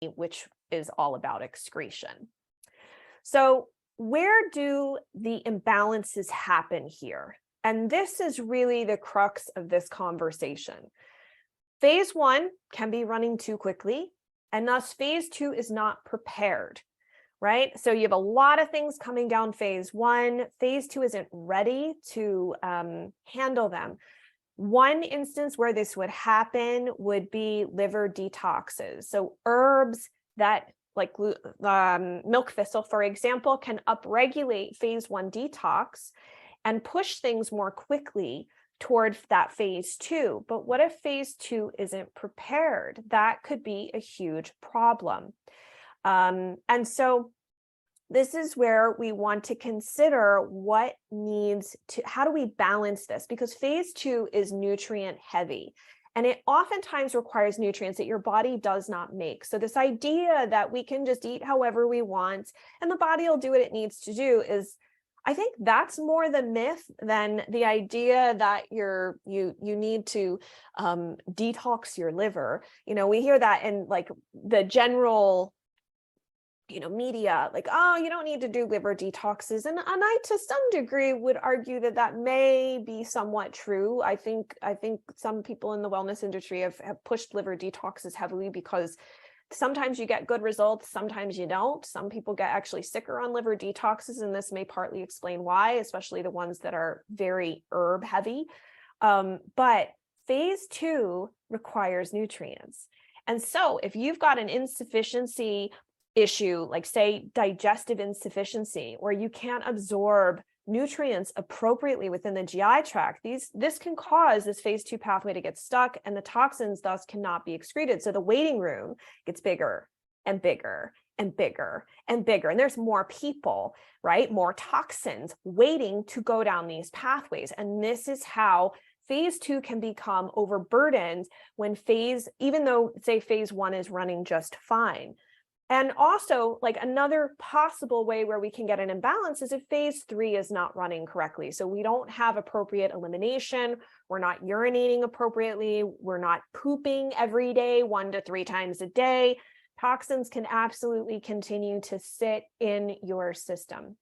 which is all about excretion. So where do the imbalances happen here? And this is really the crux of this conversation. Phase 1 can be running too quickly, and thus phase 2 is not prepared, right? So you have a lot of things coming down phase 1. Phase 2 isn't ready to handle them. One instance where this would happen would be liver detoxes. So herbs that, like milk thistle, for example, can upregulate phase 1 detox and push things more quickly toward that phase 2. But what if phase 2 isn't prepared? That could be a huge problem. And so this is where we want to consider how do we balance this? Because phase 2 is nutrient heavy, and it oftentimes requires nutrients that your body does not make. So this idea that we can just eat however we want and the body will do what it needs to do is, I think that's more the myth than the idea that you need to detox your liver. We hear that in like the general media, like, oh, you don't need to do liver detoxes. And I, to some degree, would argue that may be somewhat true. I think some people in the wellness industry have pushed liver detoxes heavily because sometimes you get good results, sometimes you don't. Some people get actually sicker on liver detoxes, and this may partly explain why, especially the ones that are very herb heavy. But phase 2 requires nutrients. And so if you've got an insufficiency issue, like say digestive insufficiency, where you can't absorb nutrients appropriately within the GI tract, this can cause this phase 2 pathway to get stuck, and the toxins thus cannot be excreted. So the waiting room gets bigger and bigger and bigger and bigger, and there's more people, right? More toxins waiting to go down these pathways. And this is how phase 2 can become overburdened when even though say phase 1 is running just fine. And also, like, another possible way where we can get an imbalance is if phase 3 is not running correctly. So we don't have appropriate elimination, we're not urinating appropriately, we're not pooping every day 1 to 3 times a day. Toxins can absolutely continue to sit in your system.